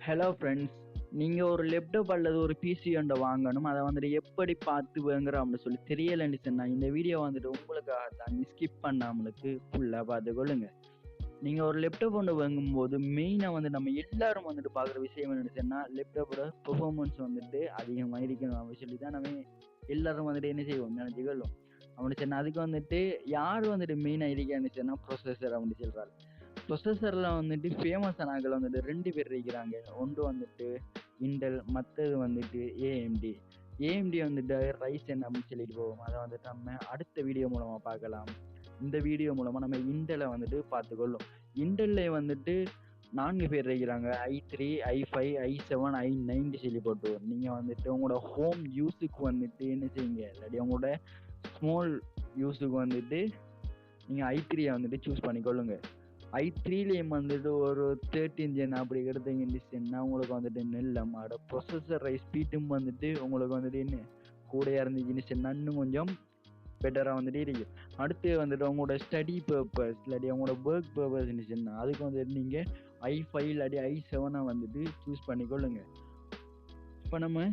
Hello friends, நீங்கள் ஒரு laptop அல்லது ஒரு பிசி ஒன்றை வாங்கணும். அதை வந்துட்டு எப்படி பார்த்து வாங்குறோம் அப்படின்னு சொல்லி தெரியலைன்னு சொன்னால் இந்த வீடியோ வந்துட்டு உங்களுக்காக தான். ஸ்கிப் பண்ணாமலுக்கு ஃபுல்லாக பார்த்துக்கொள்ளுங்க. நீங்கள் ஒரு லேப்டாப் ஒன்று வாங்கும்போது மெயினாக வந்து நம்ம எல்லாரும் வந்துட்டு பார்க்குற விஷயம் என்னென்னு சொன்னால் லேப்டாப்போட பெர்ஃபார்மன்ஸ் வந்துட்டு அதிகமாக இருக்கணும் அப்படின்னு சொல்லி தான் நம்ம எல்லாரும் வந்துட்டு என்ன செய்வோம் நினச்சிக்கொள்ளும். அப்படின்னு சொன்னால் அதுக்கு வந்துட்டு யார் வந்துட்டு மெயினாக இருக்கான்னு சொன்னால் ப்ரொசஸர் அப்படின்னு சொல்கிறாரு. ப்ரொசஸரில் வந்துட்டு ஃபேமஸான ஆட்கள் வந்துட்டு 2 பேர் இருக்கிறாங்க. ஒன்று வந்துட்டு இன்டெல், மற்றது வந்துட்டு ஏஎம்டி. ஏஎம்டி வந்துட்டு ரைசன் அப்படின்னு சொல்லிட்டு போவோம். அதை வந்துட்டு நம்ம அடுத்த வீடியோ மூலமாக பார்க்கலாம். இந்த வீடியோ மூலமாக நம்ம இன்டெலை வந்துட்டு பார்த்துக்கொள்ளும். இன்டெல்ல வந்துட்டு 4 பேர் இருக்கிறாங்க. i3, i5, i7, i9 சொல்லி போட்டு நீங்கள் வந்துட்டு உங்களோட ஹோம் யூஸுக்கு வந்துட்டு என்ன செய்யுங்க, இல்லாட்டி உங்களோட ஸ்மால் யூஸுக்கு வந்துட்டு நீங்கள் i3 வந்துட்டு சூஸ் பண்ணிக்கொள்ளுங்க. i3லேயும் வந்துட்டு ஒரு 13 ஜென் அப்படி எடுத்தீங்கன்னா உங்களுக்கு வந்துட்டு நெல்லமாட ப்ரொசஸர் ஸ்பீடும் வந்துட்டு உங்களுக்கு வந்துட்டு என்ன கூடையாக இருந்துச்சுன்னு இன்னும் கொஞ்சம் பெட்டராக வந்துட்டு இருக்கும். அடுத்து வந்துட்டு உங்களோட ஸ்டடி பர்பஸ் இல்லாட்டி உங்களோட ஒர்க் பர்பஸ் இருந்துச்சுன்னா அதுக்கு வந்துட்டு நீங்கள் i5 இல்லாட்டி i7 வந்துட்டு சூஸ் பண்ணிக்கொள்ளுங்க. இப்போ நம்ம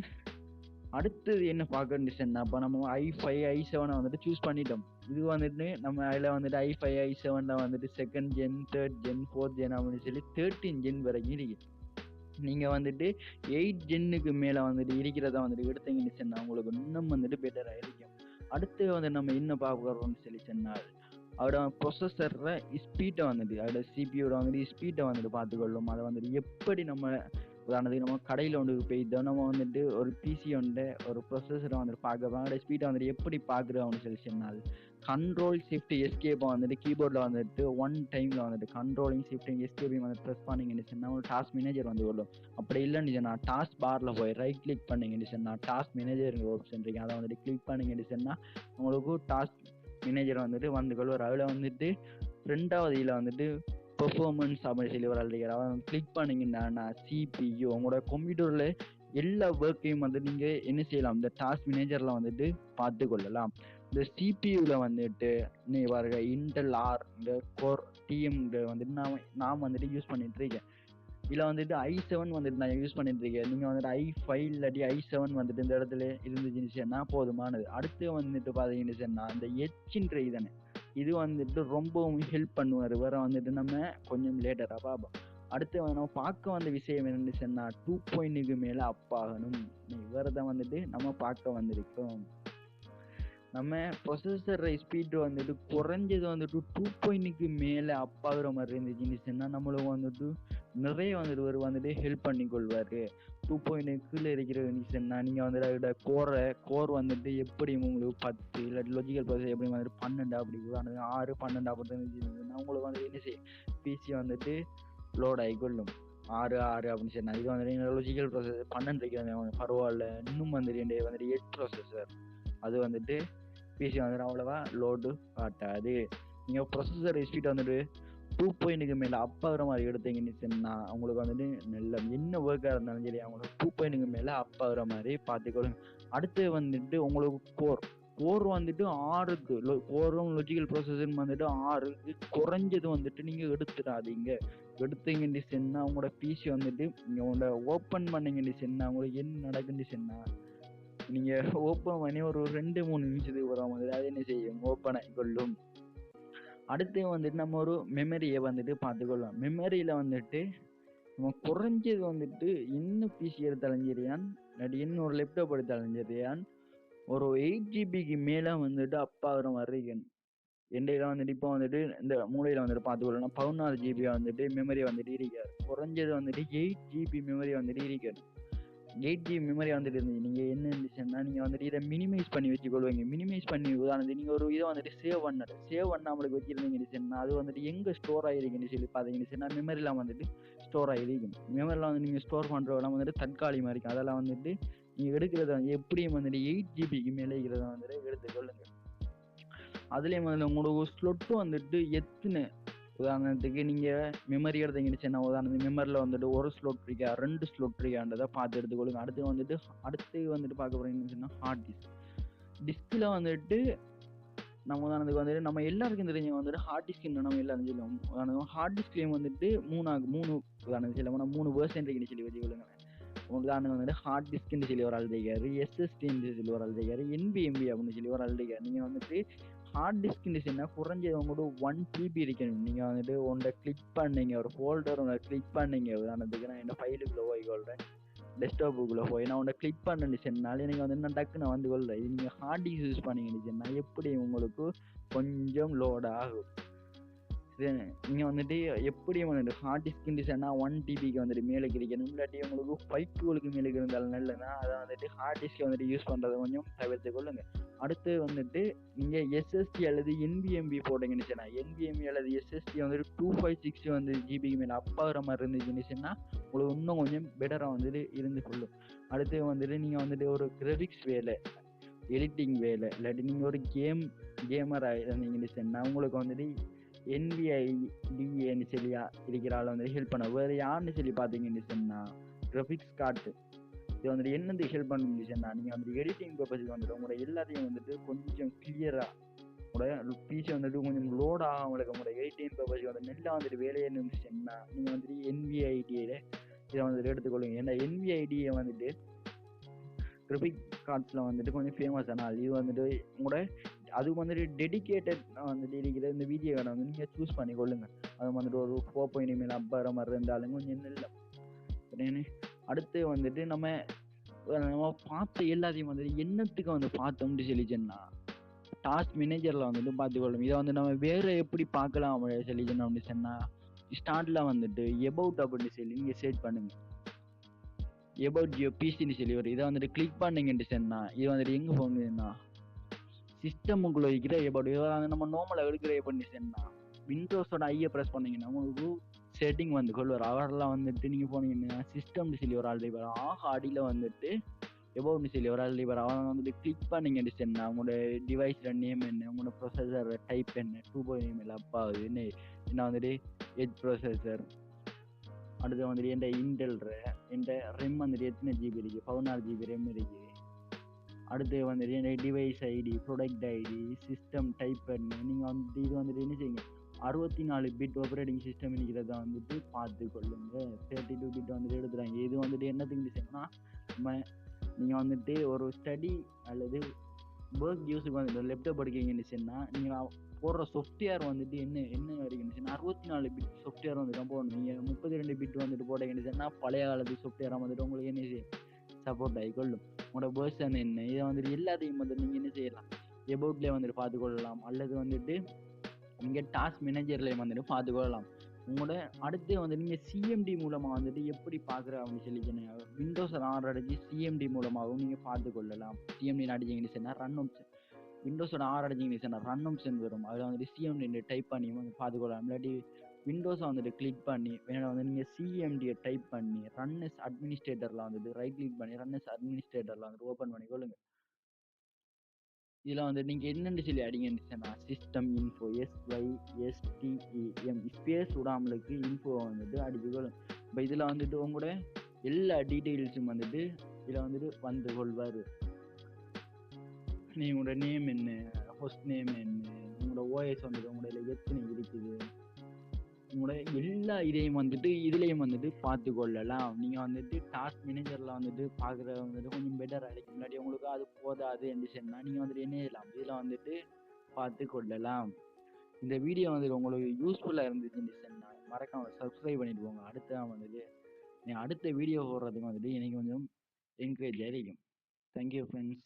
அடுத்தது என்ன பார்க்கணுச்சுன்னா, அப்போ நம்ம i5 i7 வந்துட்டு சூஸ் பண்ணிட்டோம். இது வந்துட்டு நம்ம அதில் வந்துட்டு i5 i7 வந்துட்டு 2nd gen, 3rd gen, 4th gen அப்படின்னு சொல்லி 13 ஜென் வரைக்கும் இருக்கு. நீங்கள் வந்துட்டு 8 ஜென்னுக்கு மேலே வந்துட்டு இருக்கிறத வந்துட்டு எடுத்தீங்கன்னு சொன்னால் உங்களுக்கு இன்னும் வந்துட்டு பெட்டராக இருக்கும். அடுத்து வந்து நம்ம என்ன பார்க்குறோம்னு சொல்லி சொன்னால் அதோட ப்ரொசஸரில் ஸ்பீட்டை வந்துட்டு அதோட சிபியோட வந்துட்டு ஸ்பீட்டை வந்துட்டு பார்த்துக்கொள்ளும். அதை வந்துட்டு எப்படி நம்ம உதாரணத்துக்கு நம்ம கடையில் ஒன்று போய்தோம், நம்ம வந்துட்டு ஒரு பிசி ஒன்று ஒரு ப்ரொசஸரை வந்துட்டு பார்க்குறோம். அதோட ஸ்பீட்டை வந்துட்டு எப்படி பார்க்குறோம்னு சொல்லி சொன்னால் கண்ட்ரோல் ஷிஃப்ட் எஸ்கேப்பை வந்துட்டு கீபோர்டில் வந்துட்டு ஒன் டைமில் வந்துட்டு கண்ட்ரோலிங் ஷிஃப்டிங் எஸ்கேப்பையும் வந்து ப்ரெஸ் பண்ணிங்கன்னு சொன்னால் ஒரு டாஸ்க் மேனேஜர் வந்து கொள்ளும். அப்படி இல்லைன்னு சொன்னால் டாஸ்க் பாரில் போய் ரைட் கிளிக் பண்ணிங்கன்னு சொன்னால் டாஸ்க் மேனேஜருங்கிற ஆப்ஷன் இருக்கு, அதை வந்துட்டு கிளிக் பண்ணிங்கன்னு சொன்னால் உங்களுக்கு டாஸ்க் மேனேஜர் வந்துட்டு வந்து கொள்வார். அதில் வந்துட்டு 2வது இதில் வந்துட்டு பெர்ஃபார்மன்ஸ் அப்படின்னு சொல்லி ஒரு ஆள் அவன் கிளிக் பண்ணிங்கன்னா சிபியு உங்களோட கம்ப்யூட்டரில் எல்லா ஒர்க்கையும் வந்து நீங்கள் என்ன செய்யலாம், இந்த டாஸ்க் மேனேஜரில் வந்துட்டு பார்த்து கொள்ளலாம். இந்த சிபியூவில் வந்துட்டு நீ பாருங்க இன்டெல் ஆர் இந்த கோர் டிஎம் வந்துட்டு நான் வந்துட்டு யூஸ் பண்ணிட்டு இருக்கேன். இதில் வந்துட்டு i7 வந்துட்டு நான் யூஸ் பண்ணிட்டு இருக்கேன். நீங்கள் வந்துட்டு i5 இல்லாட்டி i7 வந்துட்டு இந்த இடத்துல இருந்துச்சுன்னா போதுமானது. அடுத்து வந்துட்டு பார்த்தீங்கன்னு சொன்னால் இந்த எச்ன்ற இதனை இது வந்துட்டு ரொம்பவும் ஹெல்ப் பண்ணுவார். வேற வந்துட்டு நம்ம கொஞ்சம் லேட்டராக பார்ப்போம். அடுத்து நம்ம பார்க்க வந்த விஷயம் என்னன்னு சொன்னால் 2.0க்கு மேலே அப் ஆகணும். இவரை வந்துட்டு நம்ம பார்க்க வந்திருக்கோம். நம்ம ப்ரொசஸர் ஸ்பீடு வந்துட்டு குறைஞ்சது வந்துட்டு 2.0க்கு மேலே அப் ஆகுற மாதிரி இருந்துச்சுன்னு சொன்னால் நம்மளுக்கு வந்துட்டு நிறைய வந்துட்டு வந்துட்டு ஹெல்ப் பண்ணி கொள்வார். 2.0 கீழே இருக்கிறதுன்னு சொன்னால் நீங்கள் வந்துட்டு அதோட கோர் வந்துட்டு எப்படி உங்களுக்கு 10 இல்லாட்டி லாஜிக்கல் ப்ராசஸ் எப்படி வந்துட்டு 12 அப்படி 6 12 அப்படி இருந்துச்சுன்னா உங்களுக்கு வந்துட்டு என்ன செய்யும், பிசி வந்துட்டு லோட் ஆகிக்கொள்ளும். 6 அப்படின்னு சொன்னால் இது வந்துட்டு லாஜிக்கல் ப்ராசஸ் 12 இருக்கிறது பரவாயில்ல. இன்னும் வந்துட்டு 8 ப்ராசஸர் அது வந்துட்டு பிசி வந்துட்டு அவ்வளோவா லோடு காட்டாது. நீங்கள் ப்ரொசஸர் ஸ்பீட் வந்துட்டு 2.0க்கு மேலே அப் ஆகிற மாதிரி எடுத்தீங்கன்னு சொன்னால் அவங்களுக்கு வந்துட்டு நல்ல என்ன ஒர்க்காக இருந்தாலும் சரி அவங்களுக்கு 2.0க்கு மேலே அப் ஆகிற மாதிரி பார்த்துக்கொள்ளுங்க. அடுத்து வந்துட்டு உங்களுக்கு கோர் வந்துட்டு 6க்கு கோரும் லாஜிக்கல் ப்ராசஸரும் வந்துட்டு 6க்கு குறைஞ்சது வந்துட்டு நீங்கள் எடுத்துடாதீங்க. எடுத்தீங்கன்னு சொன்னால் அவங்களோட பிசி வந்துட்டு நீங்கள் உங்களோட ஓப்பன் பண்ணிங்கன்னு சொன்னால் அவங்களுக்கு என்ன நடக்குன்னு சொன்னால் நீங்கள் ஓப்பன் பண்ணி ஒரு 2-3 நிமிஷத்துக்கு வர மாதிரி அது என்ன செய்யும், ஓப்பன் ஆகிக்கொள்ளும். அடுத்து வந்துட்டு நம்ம ஒரு மெமரியை வந்துட்டு பார்த்துக்கொள்ளலாம். மெமரியில் வந்துட்டு நம்ம குறைஞ்சது வந்துட்டு என்ன பிசி எடுத்தாலும் சரியான் இல்லாட்டி என்ன ஒரு லேப்டாப் எடுத்தாலும் சரியான் ஒரு 8 ஜிபிக்கு மேலே வந்துட்டு அப்பாகிற மாதிரி இருக்கணும். எண்டையில் வந்துட்டு இப்போ வந்துட்டு இந்த மூலையில் வந்துட்டு பார்த்துக்கொள்ளலாம் 14 ஜிபி வந்துட்டு மெமரி வந்துட்டு இருக்காது. குறைஞ்சது வந்துட்டு 8 ஜிபி மெமரி வந்துட்டு இருக்கணும். 8 ஜிபி மெமரி வந்துட்டு இருந்துச்சு நீங்கள் என்ன இருந்துச்சுன்னா நீங்கள் வந்துட்டு இதை மினிமைஸ் பண்ணி வச்சுக்கொள்வீங்க. மினிமைஸ் பண்ணி உதாரணத்துக்கு நீங்கள் ஒரு இதை வந்துட்டு சேவ் பண்ணாமலுக்கு வச்சுருந்தீங்கன்னு சொன்னால் அது வந்துட்டு எங்கே ஸ்டோர் ஆகிருக்குன்னு சொல்லி பார்த்தீங்கன்னு சொன்னால் மெமரிலாம் வந்துட்டு ஸ்டோர் ஆகிருக்கும். மெமரியில் வந்து நீங்கள் ஸ்டோர் பண்ணுறதெல்லாம் வந்துட்டு தற்காலிகமாக இருக்கும். அதெல்லாம் வந்துட்டு நீங்கள் எடுக்கிறத வந்து எப்படியும் வந்துட்டு 8 ஜிபிக்கு மேலே இருக்கிறத வந்துட்டு எடுத்துக்கொள்ளுங்க. அதுலேயும் வந்து உங்களுக்கு ஸ்லொட்டு வந்துட்டு எத்தனை உதாரணத்துக்கு நீங்கள் மெமரி எடுத்தீங்கன்னு உதாரணத்துக்கு மெமரியில் வந்துட்டு ஒரு ஸ்லோட் இருக்கா 2 ஸ்லோட் இருக்கான்றதை பார்த்து எடுத்துக்கொள்ளுங்க. அடுத்து வந்துட்டு பார்க்க போகிறீங்கன்னு சொன்னால் ஹார்ட் டிஸ்கில் வந்துட்டு நம்ம உதாரணத்துக்கு வந்துட்டு நம்ம எல்லாருக்கும் தெரிஞ்ச வந்துட்டு ஹார்ட் டிஸ்க் நம்ம எல்லாரும் சொல்லுவோம். ஹார்ட் டிஸ்க்லேயும் வந்துட்டு மூணு உதாரணத்துக்கு சொல்ல போனால் 3% இருக்குன்னு சொல்லி வச்சுக்கொள்ளுங்க. உதாரணம் வந்துட்டு ஹார்ட் டிஸ்க்னு சொல்லி ஒரு ஆள் இருக்காரு, எஸ்எஸ்டின்னு சொல்லி ஒரு ஆள் இருக்காரு, என்பிஎம்பி அப்படின்னு சொல்லி ஒரு ஆள் இருக்காரு. நீங்கள் வந்துட்டு ஹார்ட் டிஸ்க்னு சொன்னால் குறைஞ்சது உங்களோட 1 TB இருக்கணும். நீங்கள் வந்துட்டு உன்னை கிளிக் பண்ணீங்க, ஒரு ஃபோல்டர் ஒன்று கிளிக் பண்ணீங்க. உதாரணத்துக்கு நான் என்ன ஃபைலுக்குள்ளே போய் கொள்கிறேன், டெஸ்க்டாப்புக்குள்ளே போய் நான் உன்னை கிளிக் பண்ணேன்னு சொன்னாலே நீங்கள் வந்து என்ன டக்குன்னு வந்து கொள்கிறேன். இது நீங்கள் ஹார்ட் டிஸ்க் யூஸ் பண்ணீங்கன்னு சொன்னால் எப்படி உங்களுக்கு கொஞ்சம் லோட் ஆகும். நீங்கள் வந்துட்டு எப்படி வந்துட்டு ஹார்ட் டிஸ்க் சொன்னால் 1 TBக்கு வந்துட்டு மேலே கிடைக்கணும். இல்லாட்டி உங்களுக்கு 5 மேலே இருந்தாலும் நல்லதுன்னா அதை வந்துட்டு ஹார்ட் டிஸ்க் வந்துட்டு யூஸ் பண்ணுறதை கொஞ்சம் தவிர்த்து கொள்ளுங்க. அடுத்து வந்துட்டு நீங்கள் எஸ்எஸ்டி அல்லது என்பிஎம்பி போட்டீங்கன்னு சொன்னால், என்பிஎம்பி அல்லது எஸ்எஸ்டி வந்துட்டு 256 வந்து ஜிபிக்கு மேலே அப்பாகிற மாதிரி இருந்துச்சுன்னு சொன்னால் உங்களுக்கு இன்னும் கொஞ்சம் பெட்டராக வந்துட்டு இருந்து கொள்ளும். அடுத்து வந்துட்டு நீங்கள் வந்துட்டு ஒரு கிராஃபிக்ஸ் வேலை, எடிட்டிங் வேலை, இல்லாட்டி நீங்கள் ஒரு கேமராக இருந்தீங்கன்னு சொன்னால் உங்களுக்கு வந்துட்டு NVIDIAன்னு சொல்லி இருக்கிற ஆள் வந்து ஹெல்ப் பண்ண. வேறு யாருன்னு சொல்லி பார்த்தீங்கன்னு சொன்னால் கிராஃபிக்ஸ் கார்டு. இது வந்துட்டு என்னது ஹெல்ப் பண்ணணும்னு சொன்னால் நீங்கள் வந்து எடிட்டிங் பர்பஸுக்கு வந்துட்டு உங்களோட எல்லாத்தையும் வந்துட்டு கொஞ்சம் கிளியராக உங்களோட பிசி வந்துட்டு கொஞ்சம் லோட் ஆகும். உங்களுக்கு உங்களோட எடிட்டிங் பர்பஸுக்கு வந்து நல்லா வந்துட்டு வேலையை சொன்னால் நீங்கள் வந்துட்டு NVIDIA இதை வந்துட்டு எடுத்துக்கொள்ளுங்க. ஏன்னா NVIDIA வந்துட்டு கிராஃபிக் கார்ட்ஸில் வந்துட்டு கொஞ்சம் ஃபேமஸ் ஆனால் இது வந்துட்டு உங்களோட அது வந்துட்டு டெடிக்கேட்டட் வந்துட்டு இருக்கிற இந்த வீடியோ கார்டை வந்து நீங்கள் சூஸ் பண்ணி கொள்ளுங்கள். அது வந்துட்டு ஒரு 4 மேலே அப்பாகிற மாதிரி இருந்தாலும் கொஞ்சம் இல்லை. அடுத்து வந்துட்டு நம்ம பார்த்த எல்லாத்தையும் வந்துட்டு என்னத்துக்கு வந்து பார்த்தோம்னு சொல்லிச்சேன்னா டாஸ்க் மேனேஜரில் வந்துட்டு பார்த்துக்கொள்ளும். இதை வந்து நம்ம வேறு எப்படி பார்க்கலாம் சொல்லிச்சோன்னா அப்படின்னு சொன்னால் ஸ்டார்ட்டில் வந்துட்டு எபவுட் அப்படின்னு சொல்லி நீங்கள் செட் பண்ணுங்கள். எபவுட் யுவர் பிசின்னு சொல்லி ஒரு இதை வந்துட்டு கிளிக் பண்ணிங்கன்னு சொன்னால் இது வந்துட்டு எங்கே போகுதுன்னா சிஸ்டமுக்குள்ளே வைக்கிற எபவுட். இதை வந்து நம்ம நார்மலாக எடுக்கிற எப்படின்னு சொன்னால் விண்டோஸோட ஐயை ப்ரெஸ் பண்ணிங்கன்னா உங்களுக்கு செட்டிங் வந்து கொள்வார். அவரெல்லாம் வந்துட்டு நீங்கள் போனீங்கன்னா சிஸ்டம்னு சொல்லி ஒரு ஆள் டிரைவர் அடியில் வந்துட்டு எபவுட்னு சொல்லி ஒரு ஆள் டிரைவர் அவன் வந்துட்டு கிளிக் பண்ணிங்கன்னு சொன்னால் உங்களோட டிவைஸில் நேம் என்ன, உங்களோட ப்ரொசஸர் டைப் என்ன, 2.0 அப்பாவது என்ன வந்துட்டு எச் ப்ரொசஸர். அடுத்து வந்துட்டு என் இன்டெல் என் ரெம் வந்துட்டு எத்தனை ஜிபி இருக்குது, 16 GB ரெம் இருக்குது. அடுத்து வந்துட்டு என் device ID, product ID, system type பண்ணி நீங்கள் வந்துட்டு இது வந்துட்டு என்ன செய்யுங்க 64 பிட் ஆப்ரேட்டிங் சிஸ்டம் இருக்கிறத வந்துட்டு பார்த்து கொள்ளுங்க. 32 பிட் வந்துட்டு எடுத்துறாங்க. இது வந்துட்டு என்னத்துக்கு சொன்னால் நம்ம நீங்கள் வந்துட்டு ஒரு ஸ்டடி அல்லது ஒர்க் யூஸுக்கு வந்துட்டு லேப்டாப் எடுக்கிறீங்கன்னு சொன்னால் நீங்கள் போடுற சாஃப்ட்வேர் வந்துட்டு என்ன வரைக்குன்னு சொன்னால் 64 பிட் சாஃப்ட்வேர் வந்துட்டு தான் போடணும். நீங்கள் 32 பிட் வந்துட்டு போட்டீங்கன்னு சொன்னால் பழைய காலத்து சாஃப்ட்வேராக வந்துட்டு உங்களுக்கு என்ன செய்யும் சப்போர்ட் ஆகிக்கொள்ளும். உங்களோட வேர்ஷன் என்ன இதை வந்துட்டு எல்லாத்தையும் வந்துட்டு நீங்கள் என்ன செய்யலாம் எபவுட்லேயே வந்துட்டு பார்த்துக்கொள்ளலாம். அல்லது வந்துட்டு நீங்கள் டாஸ்க் மேனேஜர்லேயே வந்துட்டு பார்த்துக்கொள்ளலாம். உங்களோட அடுத்து வந்து நீங்கள் சிஎம்டி மூலமாக வந்துட்டு எப்படி பார்க்குற அப்படின்னு சொல்லி விண்டோஸில் ஆர்டர் அடிச்சு சிஎம்டி மூலமாகவும் நீங்கள் பார்த்துக்கொள்ளலாம். சிஎம்டி அடிச்சிங்கன்னு சொன்னால் ரன் ஆப்ஷன், விண்டோஸோட ஆர்டர் அடிச்சிங்கன்னு சொன்னால் ரன் ஆப்ஷன் வரும். அதில் வந்துட்டு சிஎம்டி டைப் பண்ணி வந்து பார்த்துக்கொள்ளலாம். இல்லாட்டி விண்டோஸை வந்துட்டு கிளிக் பண்ணி வேணா வந்து நீங்கள் சிஎம்டியை டைப் பண்ணி ரன்எஸ் அட்மினிஸ்ட்ரேட்டரில் வந்துட்டு ரைட் கிளிக் பண்ணி ரன்எஸ் அட்மினிஸ்ட்ரேட்டரில் வந்துட்டு ஓப்பன் பண்ணிக்கொள்ளுங்க. இதில் வந்து நீங்கள் என்னென்னு சொல்லி அடிங்கன்னு சொன்னால் சிஸ்டம் இன்ஃபோ SYSTEM ஸ்பேஸ் விடாமலுக்கு இன்ஃபோ வந்துட்டு அடிச்சுக்கொள்ளும். இப்போ இதில் வந்துட்டு உங்களோட எல்லா டீட்டெயில்ஸும் வந்துட்டு இதில் வந்துட்டு வந்து கொள்வார். உங்களோட நேம் என்ன, ஹோஸ்ட் நேம் என்ன, உங்களோட ஓஎஸ் வந்துட்டு உங்களோட எத்தனை இருக்குது, உங்களோட எல்லா இதையும் வந்துட்டு இதுலேயும் வந்துட்டு பார்த்து கொள்ளலாம். நீங்கள் வந்துட்டு டாஸ்க் மேனேஜரில் வந்துட்டு பார்க்குறது வந்துட்டு கொஞ்சம் பெட்டராக இருக்கும். முன்னாடி உங்களுக்கு அது போதாது இருந்துச்சுன்னா நீங்கள் வந்துட்டு என்ன செய்யலாம் இதில் வந்துட்டு பார்த்து கொள்ளலாம். இந்த வீடியோ வந்துட்டு உங்களுக்கு யூஸ்ஃபுல்லாக இருந்துச்சுன்னு சொன்னால் மறக்காம சப்ஸ்கிரைப் பண்ணிட்டு போங்க. வந்துட்டு அடுத்த வீடியோ போடுறதுக்கு வந்துட்டு எனக்கு கொஞ்சம் என்கரேஜாக இருக்கும். Thank you friends.